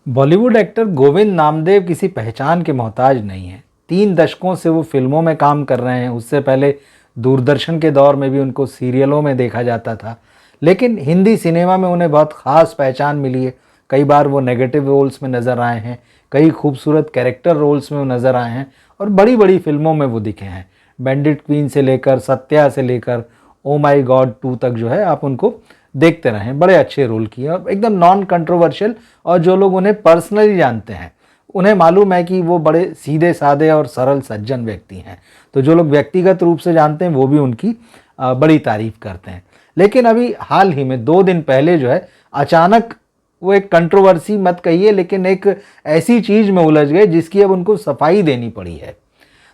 Bollywood actor Govind Namdev किसी पहचान के मोहताज नहीं हैं। 3 दशकों से वो फिल्मों में काम कर रहे हैं। उससे पहले दूरदर्शन के दौर में भी उनको सीरियलों में देखा जाता था, लेकिन हिंदी सिनेमा में उन्हें बहुत ख़ास पहचान मिली है। कई बार वो नेगेटिव रोल्स में नज़र आए हैं, कई खूबसूरत कैरेक्टर रोल्स में वो नज़र आए हैं और बड़ी बड़ी फिल्मों में वो दिखे हैं। बैंडिट क्वीन से लेकर सत्या से लेकर ओ माई गॉड 2 तक जो है आप उनको देखते रहें। बड़े अच्छे रोल किए और एकदम नॉन कंट्रोवर्शियल, और जो लोग उन्हें पर्सनली जानते हैं उन्हें मालूम है कि वो बड़े सीधे साधे और सरल सज्जन व्यक्ति हैं। तो जो लोग व्यक्तिगत रूप से जानते हैं वो भी उनकी बड़ी तारीफ करते हैं। लेकिन अभी हाल ही में 2 दिन पहले जो है अचानक वो एक कंट्रोवर्सी मत कहिए, लेकिन एक ऐसी चीज़ में उलझ गए जिसकी अब उनको सफाई देनी पड़ी है।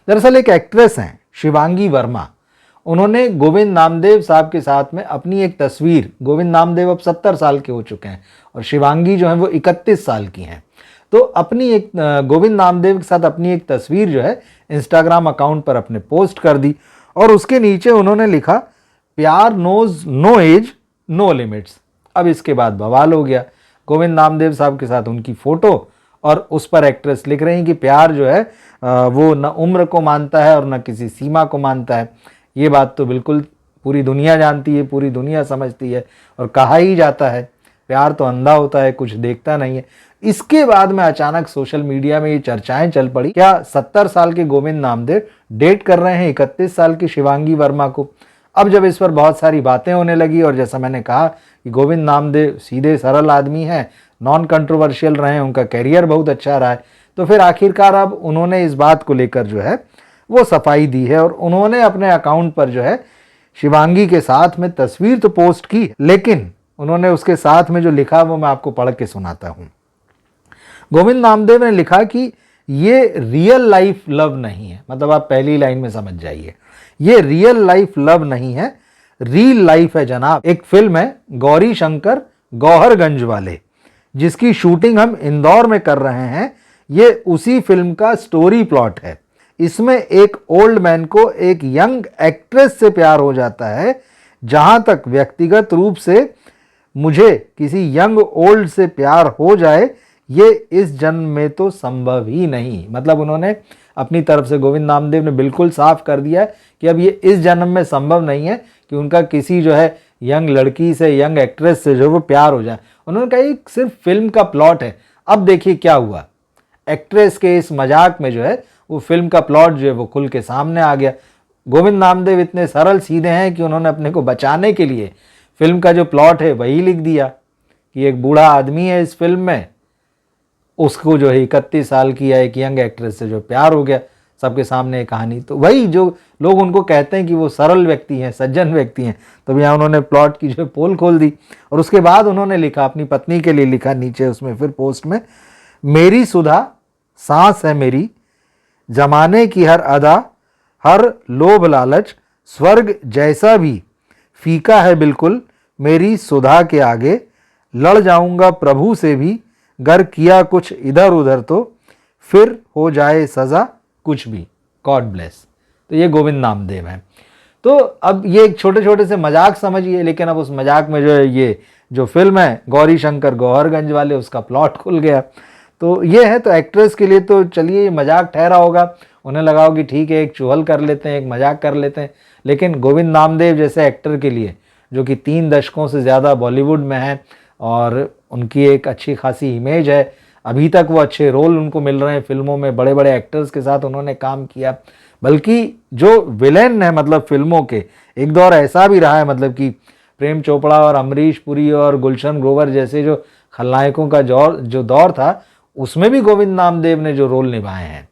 दरअसल एक एक्ट्रेस हैं शिवांगी वर्मा, उन्होंने गोविंद नामदेव साहब के साथ में अपनी एक तस्वीर, गोविंद नामदेव अब 70 साल के हो चुके हैं और शिवांगी जो है वो 31 साल की हैं, तो अपनी एक गोविंद नामदेव के साथ अपनी एक तस्वीर जो है इंस्टाग्राम अकाउंट पर अपने पोस्ट कर दी और उसके नीचे उन्होंने लिखा, प्यार knows no age no limits. अब इसके बाद बवाल हो गया। गोविंद नामदेव साहब के साथ उनकी फ़ोटो और उस पर एक्ट्रेस लिख रही हैं कि प्यार जो है वो न उम्र को मानता है और न किसी सीमा को मानता है। ये बात तो बिल्कुल पूरी दुनिया जानती है, पूरी दुनिया समझती है और कहा ही जाता है प्यार तो अंधा होता है, कुछ देखता नहीं है। इसके बाद में अचानक सोशल मीडिया में ये चर्चाएं चल पड़ी, क्या 70 साल के गोविंद नामदेव डेट कर रहे हैं 31 साल की शिवांगी वर्मा को। अब जब इस पर बहुत सारी बातें होने लगी और जैसा मैंने कहा कि गोविंद नामदेव सीधे सरल आदमी हैं, नॉन कंट्रोवर्शियल रहे हैं, उनका कैरियर बहुत अच्छा रहा है, तो फिर आखिरकार अब उन्होंने इस बात को लेकर जो है वो सफाई दी है और उन्होंने अपने अकाउंट पर जो है शिवांगी के साथ में तस्वीर तो पोस्ट की, लेकिन उन्होंने उसके साथ में जो लिखा वो मैं आपको पढ़ के सुनाता हूँ। गोविंद नामदेव ने लिखा कि ये रियल लाइफ लव नहीं है, मतलब आप पहली लाइन में समझ जाइए, ये रियल लाइफ लव नहीं है, रियल लाइफ है जनाब। एक फिल्म है गौरी शंकर गौहरगंज वाले, जिसकी शूटिंग हम इंदौर में कर रहे हैं। ये उसी फिल्म का स्टोरी प्लॉट है। इसमें एक ओल्ड मैन को एक यंग एक्ट्रेस से प्यार हो जाता है। जहां तक व्यक्तिगत रूप से मुझे किसी यंग ओल्ड से प्यार हो जाए, ये इस जन्म में तो संभव ही नहीं। मतलब उन्होंने अपनी तरफ से, गोविंद नामदेव ने बिल्कुल साफ कर दिया कि अब ये इस जन्म में संभव नहीं है कि उनका किसी जो है यंग लड़की से, यंग एक्ट्रेस से जो वो प्यार हो जाए। उन्होंने कहा ये सिर्फ फिल्म का प्लॉट है। अब देखिए क्या हुआ, एक्ट्रेस के इस मजाक में जो है वो फिल्म का प्लॉट जो है वो खुल के सामने आ गया। गोविंद नामदेव इतने सरल सीधे हैं कि उन्होंने अपने को बचाने के लिए फिल्म का जो प्लॉट है वही लिख दिया कि एक बूढ़ा आदमी है इस फिल्म में, उसको जो है 31 साल की या एक यंग एक्ट्रेस से जो प्यार हो गया। सबके सामने कहानी तो वही जो लोग उनको कहते हैं कि वो सरल व्यक्ति हैं, सज्जन व्यक्ति हैं, तो यहाँ उन्होंने प्लॉट की जो पोल खोल दी। और उसके बाद उन्होंने लिखा, अपनी पत्नी के लिए लिखा नीचे उसमें फिर पोस्ट में, मेरी सुधा सांस है मेरी, जमाने की हर अदा, हर लोभ लालच स्वर्ग जैसा भी फीका है बिल्कुल, मेरी सुधा के आगे लड़ जाऊंगा प्रभु से भी, गर किया कुछ इधर उधर तो फिर हो जाए सज़ा कुछ भी, गॉड ब्लेस। तो ये गोविंद नामदेव हैं। तो अब ये एक छोटे छोटे से मजाक समझिए, लेकिन अब उस मजाक में जो है ये जो फिल्म है गौरी शंकर गौहरगंज वाले, उसका प्लॉट खुल गया। तो ये है, तो एक्ट्रेस के लिए तो चलिए ये मजाक ठहरा होगा, उन्हें लगा होगा कि ठीक है एक चुहल कर लेते हैं, एक मजाक कर लेते हैं। लेकिन गोविंद नामदेव जैसे एक्टर के लिए, जो कि 3 दशकों से ज़्यादा बॉलीवुड में हैं और उनकी एक अच्छी खासी इमेज है, अभी तक वो अच्छे रोल उनको मिल रहे हैं फिल्मों में, बड़े बड़े एक्टर्स के साथ उन्होंने काम किया। बल्कि जो विलेन है मतलब फिल्मों के, एक दौर ऐसा भी रहा है, मतलब कि प्रेम चोपड़ा और अमरीश पुरी और गुलशन ग्रोवर जैसे जो खलनायकों का जो दौर था, उसमें भी गोविंद नामदेव ने जो रोल निभाए हैं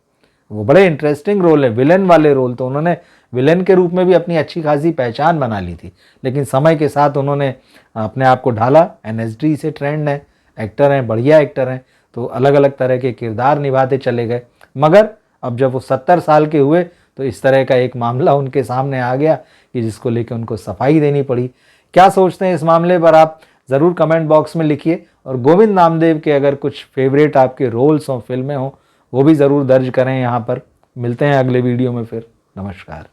वो बड़े इंटरेस्टिंग रोल है, विलेन वाले रोल। तो उन्होंने विलेन के रूप में भी अपनी अच्छी खासी पहचान बना ली थी, लेकिन समय के साथ उन्होंने अपने आप को ढाला। एनएसडी से ट्रेंड है, एक्टर हैं, बढ़िया एक्टर हैं, तो अलग अलग तरह के किरदार निभाते चले गए। मगर अब जब वो 70 साल के हुए तो इस तरह का एक मामला उनके सामने आ गया कि जिसको लेकर उनको सफाई देनी पड़ी। क्या सोचते हैं इस मामले पर आप ज़रूर कमेंट बॉक्स में लिखिए, और गोविंद नामदेव के अगर कुछ फेवरेट आपके रोल्स हों, फिल्में हों, वो भी ज़रूर दर्ज करें यहाँ पर। मिलते हैं अगले वीडियो में फिर। नमस्कार।